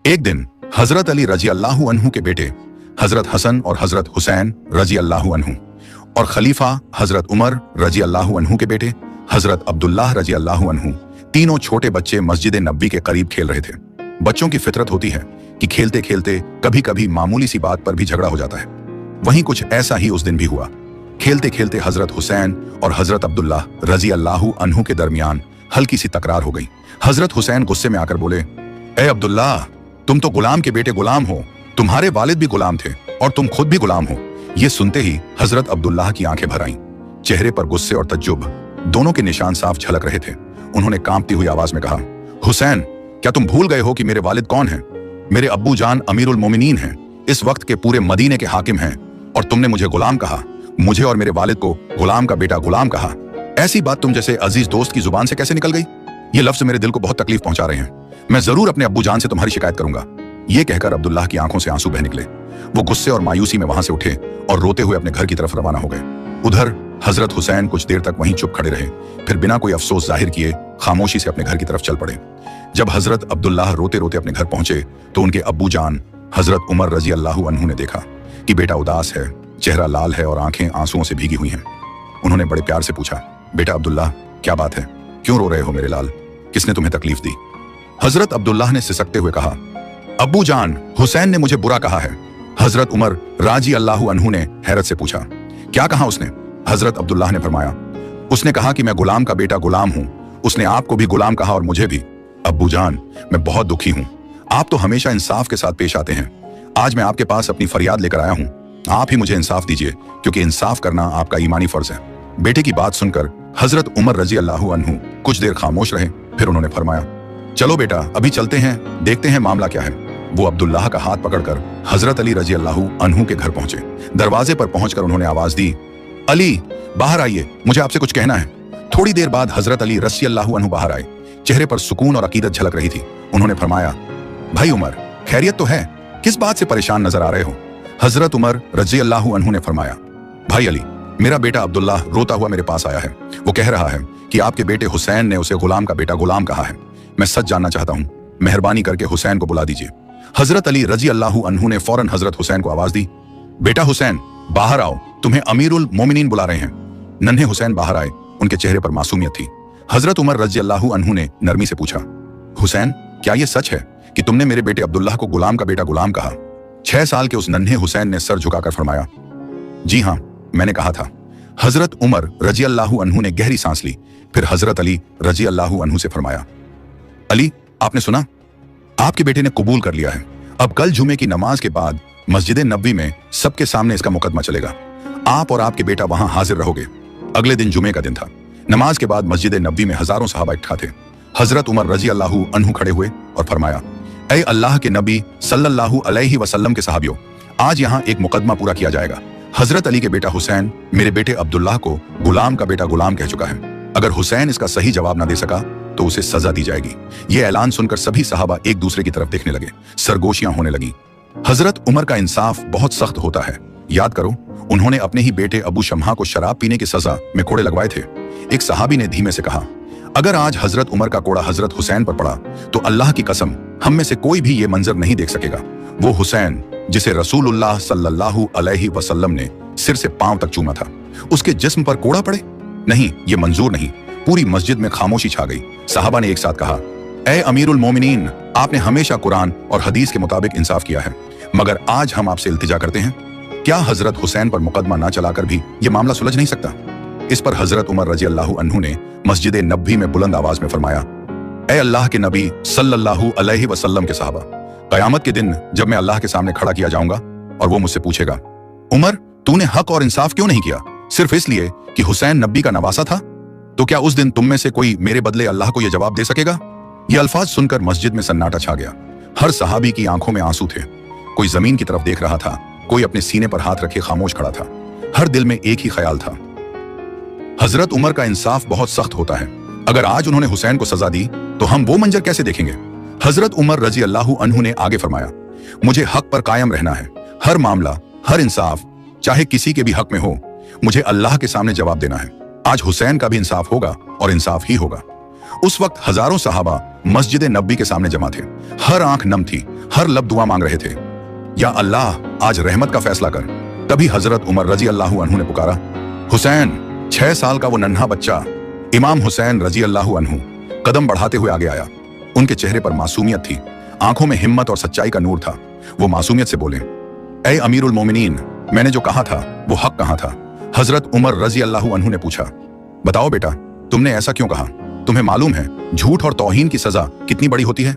एक दिन हजरत अली रजी अल्लाहु अन्हु के बेटे हजरत हसन और हजरत हुसैन रजी अल्लाहु अन्हु और खलीफा हजरत उमर रजी अल्लाहु अन्हु के बेटे हजरत अब्दुल्लाह रजी अल्लाहु अन्हु तीनों छोटे बच्चे मस्जिद नबी के करीब खेल रहे थे। बच्चों की फितरत होती है कि खेलते खेलते कभी कभी मामूली सी बात पर भी झगड़ा हो जाता है। वहीं कुछ ऐसा ही उस दिन भी हुआ। खेलते खेलते हजरत हुसैन और हजरत अब्दुल्लाह रजी अल्लाहु अन्हु के दरमियान हल्की सी तकरार हो गई। हजरत हुसैन गुस्से में आकर बोले, ए अब्दुल्लाह, तुम तो गुलाम के बेटे गुलाम हो, तुम्हारे वालिद भी गुलाम थे और तुम खुद भी गुलाम हो। ये सुनते ही हजरत अब्दुल्लाह की आंखें भर आईं। चेहरे पर गुस्से और तज्जुब दोनों के निशान साफ झलक रहे थे। उन्होंने कांपती हुई आवाज में कहा, हुसैन, क्या तुम भूल गए हो कि मेरे वालिद कौन हैं? मेरे अब्बू जान अमीरुल मोमिनीन हैं, इस वक्त के पूरे मदीने के हाकिम हैं, और तुमने मुझे गुलाम कहा, मुझे और मेरे वालिद को गुलाम का बेटा गुलाम कहा। ऐसी बात तुम जैसे अजीज दोस्त की जुबान से कैसे निकल गई? ये लफ्ज मेरे दिल को बहुत तकलीफ पहुंचा रहे हैं। मैं जरूर अपने अब्बू जान से तुम्हारी शिकायत करूंगा। ये कहकर अब्दुल्लाह की आंखों से आंसू बह निकले। वो गुस्से और मायूसी में वहां से उठे और रोते हुए अपने घर की तरफ रवाना हो गए। उधर हजरत हुसैन कुछ देर तक वहीं चुप खड़े रहे, फिर बिना कोई अफसोस जाहिर किए खामोशी से अपने घर की तरफ चल पड़े। जब हजरत अब्दुल्लाह रोते रोते अपने घर पहुंचे तो उनके अब्बू जान हजरत उमर रजी अल्लाहु अन्हु ने देखा कि बेटा उदास है, चेहरा लाल है और आंखें आंसुओं से भीगी हुई हैं। उन्होंने बड़े प्यार से पूछा, बेटा अब्दुल्लाह, क्या बात है? क्यों रो रहे हो मेरे लाल? किसने तुम्हें तकलीफ दी? हजरत अब्दुल्लाह ने सिसकते हुए कहा, अब्बू जान, हुसैन ने मुझे बुरा कहा है। हजरत उमर राजी अल्लाहु अन्हु ने हैरत से पूछा, क्या कहा उसने? हजरत अब्दुल्लाह ने फरमाया, उसने कहा कि मैं गुलाम का बेटा गुलाम हूं। उसने आपको भी गुलाम कहा और मुझे भी। अब्बू जान, मैं बहुत दुखी हूं। आप तो हमेशा इंसाफ के साथ पेश आते हैं। आज मैं आपके पास अपनी फरियाद लेकर आया हूं। आप ही मुझे इंसाफ दीजिए, क्योंकि इंसाफ करना आपका ईमानी फर्ज है। बेटे की बात सुनकर हजरत उमर रजी अल्लाहु अन्हु कुछ देर खामोश रहे, फिर उन्होंने फरमाया, चलो बेटा, अभी चलते हैं, देखते हैं मामला क्या है। वो अब्दुल्लाह का हाथ पकड़कर हजरत अली रजी अल्लाहु अन्हु के घर पहुंचे। दरवाजे पर पहुंचकर उन्होंने आवाज दी, अली, बाहर आइए, मुझे आपसे कुछ कहना है। थोड़ी देर बाद हजरत अली रजी अल्लाहु अन्हु बाहर आए। चेहरे पर सुकून और अकीदत झलक रही थी। उन्होंने फरमाया, भाई उमर, खैरियत तो है? किस बात से परेशान नजर आ रहे हो? हजरत उमर रजी अल्लाहु अन्हु ने फरमाया, भाई अली, मेरा बेटा अब्दुल्लाह रोता हुआ मेरे पास आया है। वो कह रहा है कि आपके बेटे हुसैन ने उसे गुलाम का बेटा गुलाम कहा है। मैं सच जानना चाहता हूं, मेहरबानी करके हुसैन को बुला दीजिए। हजरत अली रजी अल्लाहु अन्हु ने फौरन हजरत हुसैन को आवाज दी, बेटा हुसैन, बाहर आओ, तुम्हें अमीरुल मोमिनीन बुला रहे हैं। नन्हे हुसैन बाहर आए। उनके चेहरे पर मासूमियत थी। हजरत उमर रजी अल्लाहु अन्हु ने नरमी से पूछा, हुसैन, क्या यह सच है कि तुमने मेरे बेटे अब्दुल्लाह को गुलाम का बेटा गुलाम कहा? 6 साल के उस नन्हे हुसैन ने सर झुकाकर फरमाया, जी हां, मैंने कहा था। हजरत उमर रजी अल्लाहु अन्हु ने गहरी सांस ली, फिर हजरत अली रजी अल्लाहु अन्हु से फरमाया, अली, आपने सुना? आपके बेटे ने कबूल कर लिया है। अब कल जुमे की नमाज के बाद मस्जिद नबी में सबके सामने इसका मुकदमा चलेगा। आप और आपके बेटा वहां हाजिर रहोगे। अगले दिन जुमे का दिन था। नमाज के बाद मस्जिद नबी में हजारों सहाबा इकट्ठा थे। हजरत उमर रजी अल्लाहु अन्हु खड़े हुए और फरमाया, ऐ अल्लाह के नबी सल्लल्लाहु अलैहि वसल्लम के सहाबियों, आज यहाँ एक मुकदमा पूरा किया जाएगा। हजरत अली के बेटा हुसैन मेरे बेटे अब्दुल्लाह को गुलाम का बेटा गुलाम कह चुका है। अगर हुसैन इसका सही जवाब न दे सका तो उसे सजा दी जाएगी। ये ऐलान सुनकर सभी सहाबा एक दूसरे की तरफ देखने लगे। सरगोशियां होने लगी। हजरत उमर का इंसाफ बहुत सख्त होता है। याद करो, उन्होंने अपने ही बेटे अबू शम्हा को शराब पीने की सजा में कोड़े लगवाए थे। एक सहाबी ने धीमे से कहा, अगर आज हजरत उमर का कोड़ा हजरत हुसैन पर पड़ा तो अल्लाह की कसम, हम में से कोई भी ये मंजर नहीं देख सकेगा। वो हुसैन जिसे रसूलुल्लाह सल्लल्लाहु अलैहि वसल्लम ने सिर से पांव तक चूमा था, उसके जिस्म पर कोड़ा पड़े? नहीं, ये मंजूर नहीं। पूरी मस्जिद में खामोशी छा गई। साहबा ने एक साथ कहा, ए अमीरुल मोमिनीन, आपने हमेशा कुरान और हदीस के मुताबिक इंसाफ किया है, मगर आज हम आपसे इल्तिजा करते हैं, क्या हजरत हुसैन पर मुकदमा ना चलाकर भी ये मामला सुलझ नहीं सकता? इस पर हजरत उमर रजी अल्लाहु अन्हु ने मस्जिद नबी में बुलंद आवाज में फरमाया, ए अल्लाह के नबी सल्लल्लाहु अलैहि वसल्लम के सहाबा, कयामत के दिन जब मैं अल्लाह के सामने खड़ा किया जाऊंगा और वो मुझसे पूछेगा, उमर, तूने हक और इंसाफ क्यों नहीं किया? सिर्फ इसलिए कि हुसैन नबी का नवासा था? तो क्या उस दिन तुम में से कोई मेरे बदले अल्लाह को यह जवाब दे सकेगा? ये अल्फाज सुनकर मस्जिद में सन्नाटा छा गया। हर सहाबी की आंखों में आंसू थे। कोई जमीन की तरफ देख रहा था, कोई अपने सीने पर हाथ रखे खामोश खड़ा था। हर दिल में एक ही ख्याल था, हजरत उमर का इंसाफ बहुत सख्त होता है। अगर आज उन्होंने हुसैन को सजा दी तो हम वो मंजर कैसे देखेंगे? हजरत उमर रजी अल्लाहु अन्हु ने आगे फरमाया, मुझे हक पर कायम रहना है। हर मामला, हर इंसाफ, चाहे किसी के भी हक में हो, मुझे अल्लाह के सामने जवाब देना है। आज हुसैन का भी इंसाफ होगा और इंसाफ ही होगा। उस वक्त हजारों सहाबा मस्जिद नबी के सामने जमा थे। हर आंख नम थी, हर लब दुआ मांग रहे थे, या अल्लाह आज रहमत का फैसला कर। तभी हजरत उमर रजी अल्लाहु अन्हु ने पुकारा, हुसैन। 6 साल का वो नन्हा बच्चा इमाम हुसैन रजी अल्लाहु अन्हु कदम बढ़ाते हुए आगे आया। उनके चेहरे पर मासूमियत थी, आंखों में हिम्मत और सच्चाई का नूर था। वो मासूमियत से बोले, ऐ अमीरुल मोमिनीन, मैंने जो कहा था वो हक कहा था। हजरत उमर रजी अल्लाहु अन्हु ने पूछा, बताओ बेटा, तुमने ऐसा क्यों कहा? तुम्हें मालूम है झूठ और तौहीन की सजा कितनी बड़ी होती है?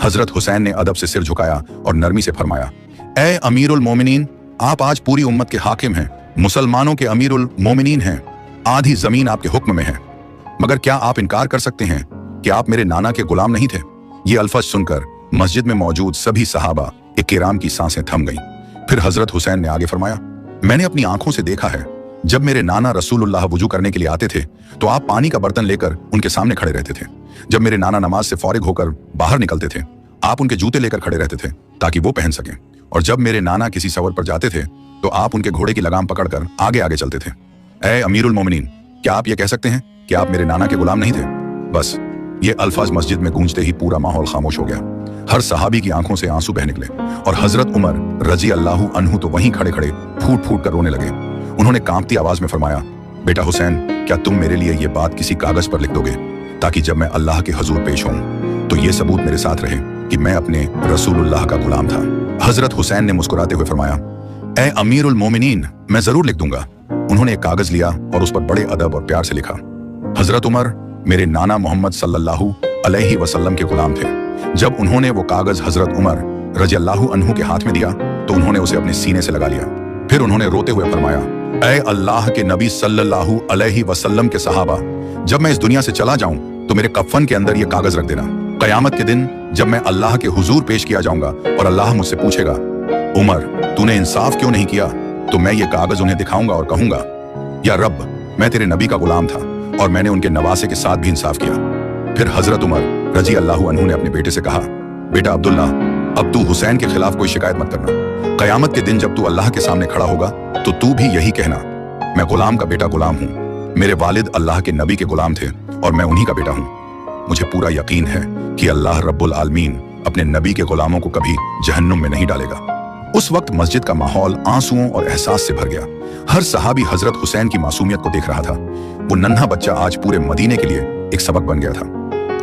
हजरत हुसैन ने अदब से सिर झुकाया और नरमी से फरमाया, ऐ अमीरुल मोमिनीन, आप आज पूरी उम्मत के हाकिम हैं, मुसलमानों के अमीरुल मोमिनीन हैं, आधी जमीन आपके हुक्म में है। मगर क्या आप इनकार कर सकते हैं कि आप मेरे नाना के गुलाम नहीं थे? ये अल्फाज सुनकर मस्जिद में मौजूद सभी सहाबा इक्राम की सांसें थम गईं। फिर हजरत हुसैन ने आगे फरमाया, मैंने अपनी आंखों से देखा है, जब मेरे नाना रसूलुल्लाह वुजू करने के लिए आते थे तो आप पानी का बर्तन लेकर उनके सामने खड़े रहते थे। जब मेरे नाना नमाज से फारिग होकर बाहर निकलते थे, आप उनके जूते लेकर खड़े रहते थे ताकि वो पहन सकें। और जब मेरे नाना किसी सफर पर जाते थे तो आप उनके घोड़े की लगाम पकड़कर आगे आगे चलते थे। ऐ अमीरुल मोमिनीन, क्या आप ये कह सकते हैं कि आप मेरे नाना के गुलाम नहीं थे? बस ये अल्फाज मस्जिद में गूंजते ही पूरा माहौल खामोश हो गया। हर सहाबी की आंखों से आंसू बह निकले और हजरत उमर रजी अल्लाहु अन्हु तो वहीं खड़े खड़े फूट फूट कर रोने लगे। उन्होंने कांपती आवाज में फरमाया, बेटा हुसैन, क्या तुम मेरे लिए ये बात किसी कागज पर लिख दोगे ताकि जब मैं अल्लाह के हजूर पेश हूं तो ये सबूत मेरे साथ रहे कि मैं अपने रसूलुल्लाह का गुलाम था। हजरत हुसैन ने मुस्कुराते हुए फरमाया, ऐ अमीरुल मोमिनीन, मैं जरूर लिख दूंगा। उन्होंने एक कागज लिया और उस पर बड़े अदब और प्यार से लिखा, हजरत उमर मेरे नाना मोहम्मद सल्लल्लाहु अलैहि वसल्लम के गुलाम थे। जब उन्होंने वो कागज हजरत उमर रजी अल्लाहु अन्हु के हाथ में दिया तो उन्होंने उसे अपने सीने से लगा लिया। फिर उन्होंने रोते हुए फरमाया, ऐ अल्लाह के नबी सल्लल्लाहु अलैहि वसल्लम के सहाबा, जब मैं इस दुनिया से चला जाऊं तो मेरे कफन के अंदर ये कागज रख देना। कयामत के दिन जब मैं अल्लाह के हुजूर पेश किया जाऊंगा और अल्लाह मुझसे पूछेगा, उमर तूने इंसाफ क्यों नहीं किया, तो मैं ये कागज उन्हें दिखाऊंगा और कहूंगा, या रब, मैं तेरे नबी का गुलाम था और मैंने उनके नवासे के साथ भी इंसाफ किया। फिर हजरत उमर रजी अल्लाहु अन्हु ने अपने बेटे से कहा, बेटा अब्दुल्ला, अब तू हुसैन के खिलाफ कोई शिकायत मत करना। कयामत के दिन जब तू अल्लाह के सामने खड़ा होगा तो तू भी यही कहना, मैं गुलाम का बेटा गुलाम हूँ, मेरे वालिद अल्लाह के नबी के गुलाम थे और मैं उन्हीं का बेटा हूँ। मुझे पूरा यकीन है कि अल्लाह रब्बुल आलमीन अपने नबी के गुलामों को कभी जहन्नुम में नहीं डालेगा। उस वक्त मस्जिद का माहौल आंसुओं और एहसास से भर गया। हर सहाबी हजरत हुसैन की मासूमियत को देख रहा था। वो नन्हा बच्चा आज पूरे मदीने के लिए एक सबक बन गया था।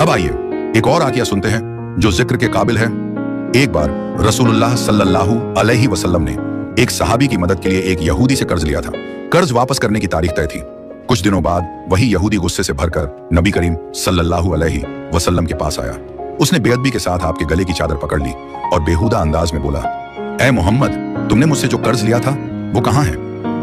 अब आइए एक और आकिया सुनते हैं जो जिक्र के काबिल है। एक बार रसूलुल्लाह सल्लल्लाहु अलैहि वसल्लम ने एक सहाबी की मदद के लिए एक यहूदी से कर्ज लिया था। कर्ज वापस करने की तारीख तय थी। कुछ दिनों बाद वही यहूदी गुस्से से भरकर नबी करीम सल्लल्लाहु अलैहि वसल्लम के पास आया। उसने बेअदबी के साथ आपके गले की चादर पकड़ ली और बेहुदा अंदाज में बोला, ऐ मोहम्मद, तुमने मुझसे जो कर्ज लिया था वो कहाँ है?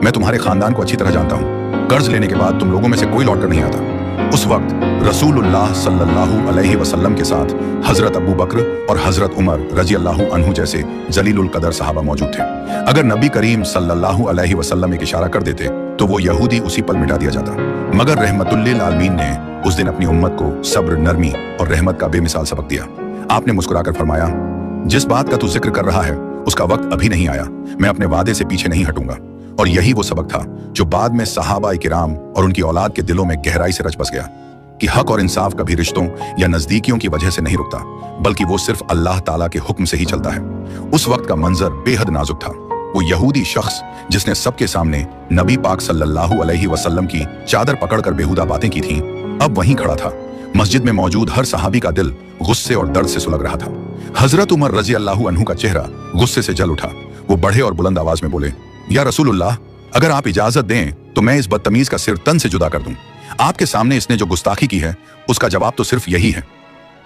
मैं तुम्हारे खानदान को अच्छी तरह जानता हूँ। कर्ज लेने के बाद तुम लोगों में से कोई लौट कर नहीं आता। उस वक्त रसूलुल्लाह सल्लल्लाहु अलैहि वसल्लम के साथ हजरत अबू बकर और हजरत उमर रजी अल्लाहु अन्हु जैसे जलीलुल कदर सहाबा मौजूद थे। अगर नबी करीम सल्लल्लाहु अलैहि वसल्लम एक इशारा कर देते तो वो यहूदी उसी पल मिटा दिया जाता। मगर रहमतुल्लिल आलमीन ने उस दिन अपनी उम्मत को सब्र, नरमी और रहमत का बेमिसाल सबक दिया। आपने मुस्कुराकर फरमाया, जिस बात का तू जिक्र कर रहा है उसका वक्त अभी नहीं आया। मैं अपने वादे से पीछे नहीं हटूंगा। और यही वो सबक था जो बाद में सहाबा किराम और उनकी औलाद के दिलों में गहराई से रच बस गया कि हक और इंसाफ कभी रिश्तों या नजदीकियों की वजह से नहीं रुकता, बल्कि वो सिर्फ अल्लाह ताला के हुक्म से ही चलता है। उस वक्त का मंजर बेहद नाजुक था। वो यहूदी शख्स जिसने सबके सामने नबी पाक सल्लल्लाहु अलैहि वसल्लम की चादर पकड़कर बेहुदा बातें की थीं, अब वहीं खड़ा था। मस्जिद में मौजूद हर सहाबी का दिल गुस्से और दर्द से सुलग रहा था। हजरत उमर रजी अल्लाहु अन्हु का चेहरा गुस्से से जल उठा। वो बढ़े और बुलंद आवाज में बोले, या रसूलुल्लाह, अगर आप इजाजत दें तो मैं इस बदतमीज का सिर तन से जुदा कर दूं। आपके सामने इसने जो गुस्ताखी की है उसका जवाब तो सिर्फ यही है।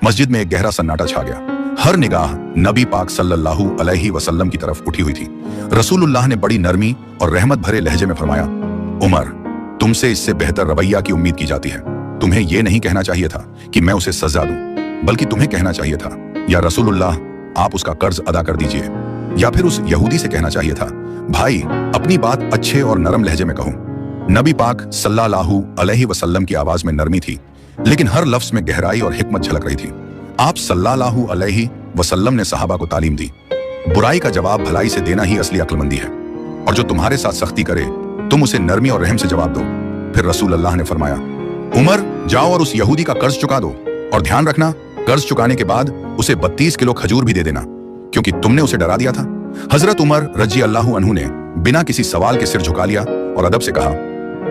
मस्जिद में एक गहरा सन्नाटा छा गया। हर निगाह नबी पाक सल्लल्लाहु अलैहि वसल्लम की तरफ उठी हुई थी। रसूलुल्लाह ने बड़ी नरमी और रहमत भरे लहजे में फरमाया, उमर, तुमसे इससे बेहतर रवैया की उम्मीद की जाती है। तुम्हें यह नहीं कहना चाहिए था कि मैं उसे सजा दूं, बल्कि तुम्हें कहना चाहिए था, या रसूलुल्लाह, आप उसका कर्ज अदा कर दीजिए। या फिर उस यहूदी से कहना चाहिए था, भाई, अपनी बात अच्छे और नरम लहजे में कहो। नबी पाक सल्लल्लाहु अलैहि वसल्लम की आवाज में नरमी थी, लेकिन हर लफ्ज में गहराई और हिकमत झलक रही थी। आप सल्लल्लाहु अलैहि वसल्लम ने सहाबा को तालीम दी, बुराई का जवाब भलाई से देना ही असली अक्लमंदी है, और जो तुम्हारे साथ सख्ती करे तुम उसे नरमी और रहम से जवाब दो। फिर रसूल अल्लाह ने फरमाया, उमर, जाओ और उस यहूदी का कर्ज चुका दो। और ध्यान रखना, कर्ज चुकाने के बाद उसे 32 किलो खजूर भी दे देना, क्योंकि तुमने उसे डरा दिया था। हजरत उमर रजी अल्लाहु अन्हु ने बिना किसी सवाल के सिर झुका लिया और अदब से कहा,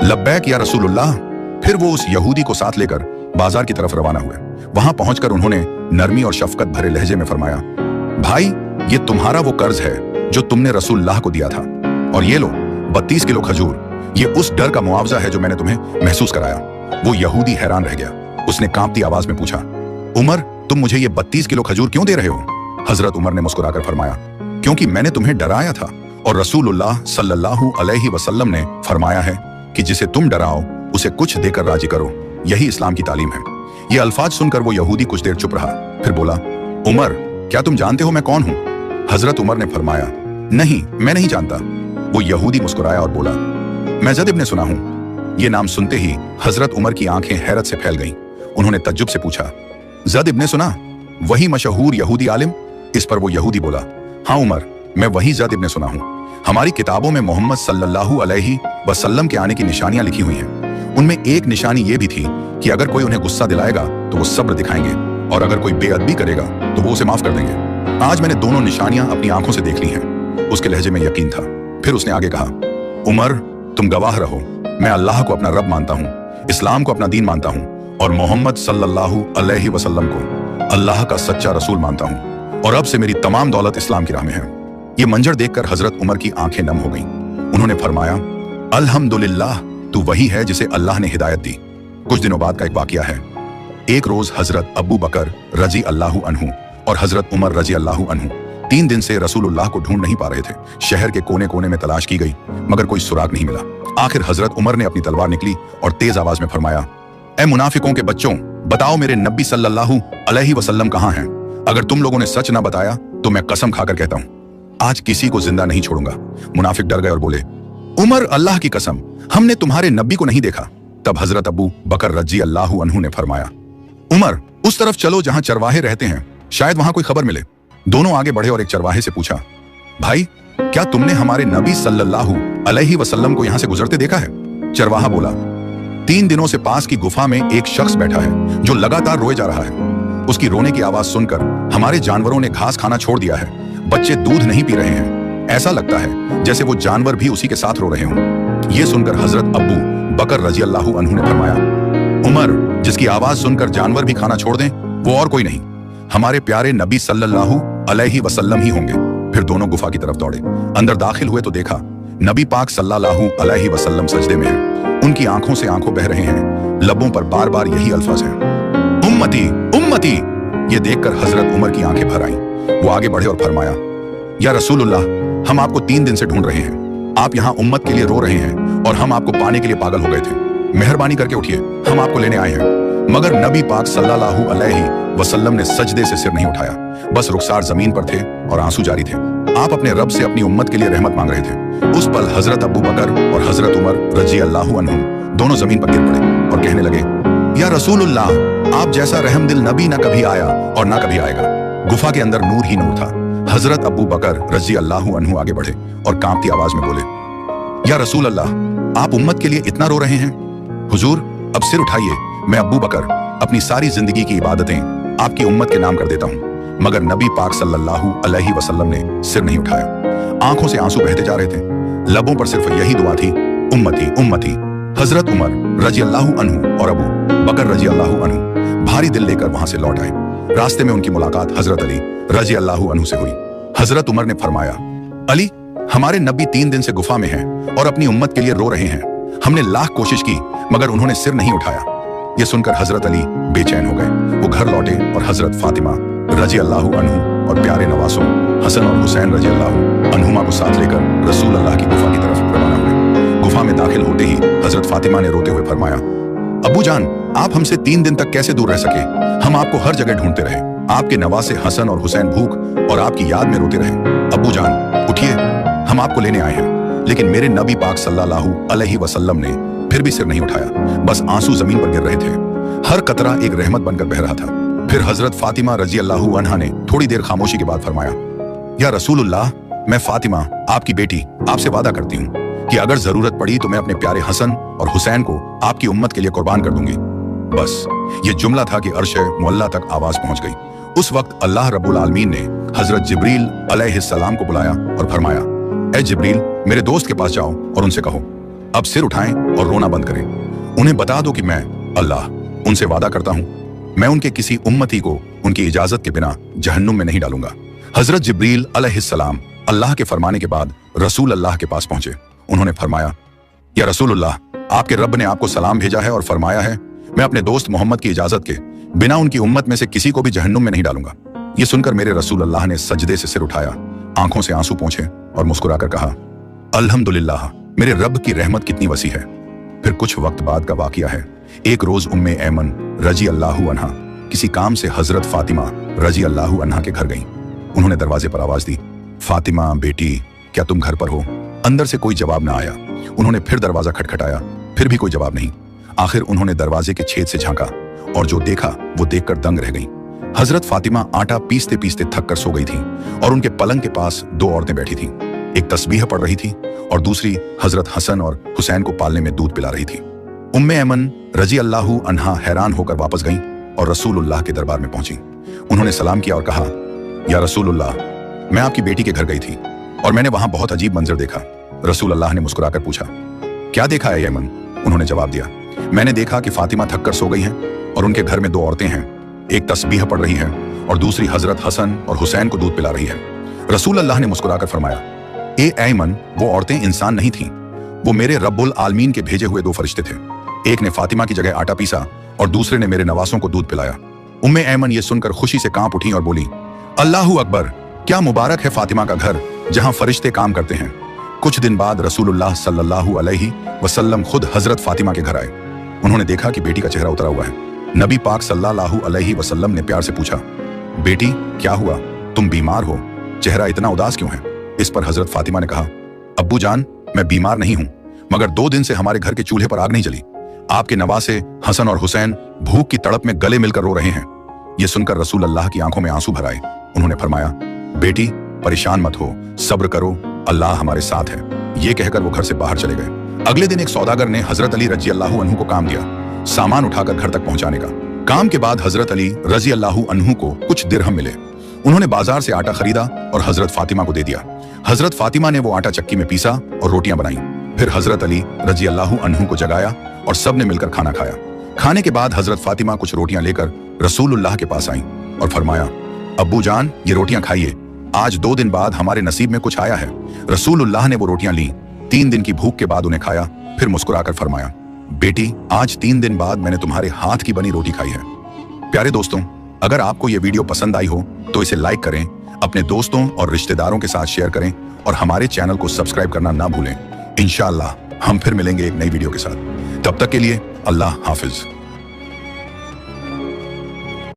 लब्बैक या रसूलुल्लाह। फिर वो उस यहूदी को साथ लेकर बाजार की तरफ रवाना हुए। वहां पहुंचकर उन्होंने नरमी और शफकत भरे लहजे में फरमाया, भाई, ये तुम्हारा वो कर्ज है जो तुमने रसूलुल्लाह को दिया था, और ये लो 32 किलो खजूर। ये उस डर का मुआवजा है जो मैंने तुम्हें महसूस कराया। वो यहूदी हैरान रह गया। उसने कांपती आवाज में पूछा, उमर, तुम मुझे ये 32 किलो खजूर क्यों दे रहे हो? हजरत उमर ने मुस्कुराकर फरमाया, क्योंकि मैंने तुम्हें डराया था, और रसूलुल्लाह सल्लल्लाहु अलैहि वसल्लम ने फरमाया है कि जिसे तुम डराओ उसे कुछ देकर राजी करो। यही इस्लाम की तालीम है। ये अल्फाज सुनकर वो यहूदी कुछ देर चुप रहा, फिर बोला, उमर, क्या तुम जानते हो मैं कौन हूं? हजरत उमर ने फरमाया, नहीं, मैं नहीं जानता। वो यहूदी मुस्कुराया और बोला, मैं जद इब्ने सुना हूं। ये नाम सुनते ही हजरत उमर की आंखें हैरत से फैल गईं। उन्होंने तज्जुब से पूछा, जद इब्ने सुना? वही मशहूर यहूदी आलिम? इस पर वो यहूदी बोला, हाँ उमर, मैं वही जद इब्ने सुना हूं। हमारी किताबों में मोहम्मद सल्लल्लाहु अलैहि वसल्लम के आने की निशानियां लिखी हुई हैं। उनमें एक निशानी ये भी थी कि अगर कोई उन्हें गुस्सा दिलाएगा तो वो सब्र दिखाएंगे, और अगर कोई बेअदबी करेगा तो वो उसे माफ कर देंगे। आज मैंने दोनों निशानियां अपनी आंखों से देख ली हैं। उसके लहजे में यकीन था। फिर उसने आगे कहा, उमर, तुम गवाह रहो, मैं अल्लाह को अपना रब मानता हूँ, इस्लाम को अपना दीन मानता हूँ, और मोहम्मद सल्लल्लाहु अलैहि वसल्लम को अल्लाह का सच्चा रसूल मानता हूँ, और अब से मेरी तमाम दौलत इस्लाम की राह में है। ये मंजर देखकर हजरत उमर की आंखें नम हो गईं। उन्होंने फरमाया, अल्हम्दुलिल्लाह, तू वही है जिसे अल्लाह ने हिदायत दी। कुछ दिनों बाद का एक वाकया है। एक रोज हजरत अबू बकर रजी अल्लाहु अन्हु और हजरत उमर रजी अल्लाहु अन्हु 3 दिन से रसूलुल्लाह को ढूंढ नहीं पा रहे थे। शहर के कोने कोने में तलाश की गई, मगर कोई सुराग नहीं मिला। आखिर हजरत उमर ने अपनी तलवार निकली और तेज आवाज में फरमाया, ए मुनाफिकों के बच्चों, बताओ मेरे नबी सल्लल्लाहु अलैहि वसल्लम कहाँ हैं? अगर तुम लोगों ने सच ना बताया तो मैं कसम खाकर कहता हूँ, आज किसी को जिंदा नहीं छोड़ूंगा। मुनाफिक डर गए और बोले, उमर, अल्लाह की कसम, हमने तुम्हारे नबी को नहीं देखा। तब हजरत अबू बकर रजी अल्लाहु अन्हु ने फरमाया, उमर, उस तरफ चलो जहां चरवाहे रहते हैं, शायद वहां कोई खबर मिले। दोनों आगे बढ़े और एक चरवाहे से पूछा, भाई, क्या तुमने हमारे नबी सल्लल्लाहु अलैहि वसल्लम को यहां से गुजरते देखा है? चरवाहा बोला, 3 दिनों से पास की गुफा में एक शख्स बैठा है जो लगातार रोए जा रहा है। उसकी रोने की आवाज सुनकर हमारे जानवरों ने घास खाना छोड़ दिया है। बच्चे दूध नहीं पी रहे हैं। ऐसा लगता है जैसे वो जानवर भी उसी के साथ रो रहे हों। ये सुनकर हजरत अबू बकर रजी अल्लाहु अन्हु ने फरमाया, उमर, जिसकी आवाज सुनकर जानवर भी खाना छोड़ दें, वो और कोई नहीं, हमारे प्यारे नबी सल्लल्लाहु अलैहि वसल्लम ही होंगे। फिर दोनों गुफा की तरफ दौड़े। अंदर दाखिल हुए तो देखा नबी पाक सल्लल्लाहु अलैहि वसल्लम सजदे में हैं। उनकी आंखों से आंखों बह रहे हैं। लबों पर बार बार यही अल्फाज हैं, उम्मती उम्मती। ये देखकर हजरत उमर की आंखें भर आईं। वो आगे बढ़े और फरमाया, या रसूलुल्लाह, हम आपको 3 दिन से ढूंढ रहे हैं। आप यहाँ उम्मत के लिए रो रहे हैं और हम आपको पाने के लिए पागल हो गए थे। मेहरबानी करके उठिए, हम आपको लेने आए हैं। मगर नबी पाक सल्लल्लाहु अलैहि वसल्लम ने सजदे से सिर नहीं उठाया, बस रुखसार जमीन पर थे और आंसू जारी थे। आप अपने रब से अपनी उम्मत के लिए रहमत मांग रहे थे। उस पल हजरत अबू बकर और हजरत उमर रजी अल्लाहु अन्हु दोनों जमीन पर गिर पड़े और कहने लगे, या रसूलुल्लाह, आप जैसा रहमदिल नबी न कभी आया और ना कभी आएगा। गुफा के अंदर नूर ही नूर था। हजरत अबू बकर रजी अल्लाहु अन्हु आगे बढ़े और कांपती आवाज में बोले, या रसूल अल्लाह, आप उम्मत के लिए इतना रो रहे हैं? हुजूर, अब सिर उठाइए। मैं अबू बकर अपनी सारी जिंदगी की इबादतें आपकी उम्मत के नाम कर देता हूँ। मगर नबी पाक सल्लल्लाहु अलैहि वसल्लम ने सिर नहीं उठाया। आंखों से आंसू बहते जा रहे थे। लबों पर सिर्फ यही दुआ थी, उम्मती उम्मती। हजरत उमर रजी अल्लाहु अन्हु और अबू बकर रजी अल्लाहु अन्हु भारी दिल लेकर वहां से लौट आए। रास्ते में उनकी मुलाकात हजरत अली रजी अल्लाहु अन्हु से हुई। हजरत उमर ने फरमाया, अली, हमारे नबी 3 दिन से गुफा में हैं और अपनी उम्मत के लिए रो रहे हैं। हमने लाख कोशिश की मगर उन्होंने सिर नहीं उठाया। ये सुनकर हजरत अली बेचैन हो गए। वो घर लौटे और हजरत फातिमा रजी अल्लाहु अन्हु और प्यारे नवासों हसन और हुसैन रजी अल्लाहु अन्हुमा को साथ लेकर रसूल अल्लाह की गुफा की तरफ रवाना हुए। गुफा में दाखिल होते ही हजरत फातिमा ने रोते हुए फरमाया, अबू जान, आप हमसे 3 दिन तक कैसे दूर रह सके? हम आपको हर जगह ढूंढते रहे। आपके नवासे हसन और हुसैन भूख और आपकी याद में रोते रहे। अबू जान, उठिए, हम आपको लेने आए हैं। लेकिन मेरे नबी पाक सल्लल्लाहु अलैहि वसल्लम ने फिर भी सिर नहीं उठाया। बस आंसू जमीन पर गिर रहे थे। हर कतरा एक रहमत बनकर बह रहा था। फिर हजरत फातिमा रजी अल्लाहु अन्हा ने थोड़ी देर खामोशी के बाद फरमाया, या रसूलुल्लाह, मैं फातिमा आपकी बेटी आपसे वादा करती हूँ कि अगर जरूरत पड़ी तो मैं अपने प्यारे हसन और हुसैन को आपकी उम्मत के लिए कुर्बान कर दूंगी। बस ये जुमला था कि अर्श मुअल्ला तक आवाज पहुंच गई। उस वक्त अल्लाह रब्बुल आलमीन ने हजरत जिब्रील अलैहिस्सलाम को बुलाया और फरमाया, ए जिब्रील, मेरे दोस्त के पास जाओ और उनसे कहो अब सिर उठाएं और रोना बंद करें। उन्हें बता दो कि मैं अल्लाह उनसे वादा करता हूं, मैं उनके किसी उम्मती को उनकी इजाजत के बिना जहन्नुम में नहीं डालूंगा। हजरत जिब्रील अलैहिस्सलाम अल्लाह के फरमाने के बाद रसूल अल्लाह के पास पहुंचे। उन्होंने फरमाया, या रसूलुल्लाह, आपके रब ने आपको सलाम भेजा है और फरमाया है मैं अपने दोस्त मोहम्मद की इजाजत के बिना उनकी उम्मत में से किसी को भी जहन्नुम में नहीं डालूंगा। ये सुनकर मेरे रसूल अल्लाह ने सजदे से सिर उठाया, आंखों से आंसू पोंछे और मुस्कुराकर कहा, अल्हम्दुलिल्लाह, मेरे रब की रहमत कितनी वसी है। फिर कुछ वक्त बाद का वाकया है। एक रोज उम्मे ऐमन रजी अल्लाहु अन्हा किसी काम से हजरत फातिमा रजी अल्लाहु अन्हा के घर गईं। उन्होंने दरवाजे पर आवाज दी, फातिमा बेटी, क्या तुम घर पर हो? अंदर से कोई जवाब ना आया। उन्होंने फिर दरवाजा खटखटाया, फिर भी कोई जवाब नहीं। आखिर उन्होंने दरवाजे के छेद से झांका और जो देखा वो देखकर दंग रह गईं। हजरत फातिमा आटा पीसते पीसते थक कर सो गई थी और उनके पलंग के पास दो औरतें बैठी थीं। एक तस्बीह पढ़ रही थी और दूसरी हजरत हसन और हुसैन को पालने में दूध पिला रही थी। उम्मे ऐमन रजी अल्लाहु अन्हा हैरान होकर वापस गईं और रसूलुल्लाह के दरबार में पहुंची। उन्होंने सलाम किया और कहा, या रसूलुल्लाह, मैं आपकी बेटी के घर गई थी और मैंने वहां बहुत अजीब मंजर देखा। रसूल अल्लाह ने मुस्कुराकर पूछा, क्या देखा है ऐमन? उन्होंने जवाब दिया, मैंने देखा कि फातिमा थक कर सो गई हैं और उनके घर में दो औरतें हैं। एक तस्बीह पढ़ रही है और दूसरी हजरत हसन और हुसैन को दूध पिला रही है। रसूल अल्लाह ने मुस्कुराकर फरमाया, ए ऐमन, वो औरतें इंसान नहीं थीं, वो मेरे रब्बुल आलमीन के भेजे हुए दो फरिश्ते थे। एक ने फातिमा की जगह आटा पीसा और दूसरे ने मेरे नवासों को दूध पिलाया। उम्मे ऐमन ये सुनकर खुशी से कांप उठी और बोली, अल्लाहु अकबर, क्या मुबारक है फातिमा का घर जहां फरिश्ते काम करते हैं। कुछ दिन बाद रसूलुल्लाह सल्लल्लाहु अलैहि वसल्लम खुद हजरत फातिमा के घर आए। उन्होंने देखा कि बेटी का चेहरा उतरा हुआ है। नबी पाक सल्लल्लाहु अलैहि वसल्लम ने प्यार से पूछा, बेटी क्या हुआ, तुम बीमार हो, चेहरा इतना उदास क्यों है? इस पर हजरत फातिमा ने कहा, अब्बू जान, मैं बीमार नहीं हूं, मगर 2 दिन से हमारे घर के चूल्हे पर आग नहीं जली। आपके नवासे हसन और हुसैन भूख की तड़प में गले मिलकर रो रहे हैं। ये सुनकर रसूल अल्लाह की आंखों में आंसू भर आए। उन्होंने फरमाया, बेटी परेशान मत हो, सब्र करो, अल्लाह हमारे साथ है। ये कहकर वो घर से बाहर चले गए। अगले दिन एक सौदागर ने हजरत अली रजी अल्लाहु अन्हु को काम दिया, सामान उठाकर घर तक पहुंचाने का। काम के बाद हजरत अली रजी अल्लाहु अन्हु को कुछ दिरहम मिले। उन्होंने बाजार से आटा खरीदा और हजरत फातिमा को दे दिया। हजरत फातिमा ने वो आटा चक्की में पीसा और रोटियां बनाई। फिर हजरत अली रजी अल्लाहु अन्हु को जगाया और सबने मिलकर खाना खाया। खाने के बाद हजरत फातिमा कुछ रोटियां लेकर रसूलुल्लाह के पास आईं और फरमाया, अब्बू जान, ये रोटियां खाइए, आज 2 दिन बाद हमारे नसीब में कुछ आया है। रसूलुल्लाह ने वो रोटियां ली। 3 दिन की भूख के बाद उन्हें खाया, फिर मुस्कुराकर फरमाया, बेटी आज 3 दिन बाद मैंने तुम्हारे हाथ की बनी रोटी खाई है। प्यारे दोस्तों, अगर आपको ये वीडियो पसंद आई हो तो इसे लाइक करें, अपने दोस्तों और रिश्तेदारों के साथ शेयर करें और हमारे चैनल को सब्सक्राइब करना ना भूलें। इंशाअल्लाह हम फिर मिलेंगे एक नई वीडियो के साथ। तब तक के लिए अल्लाह हाफिज।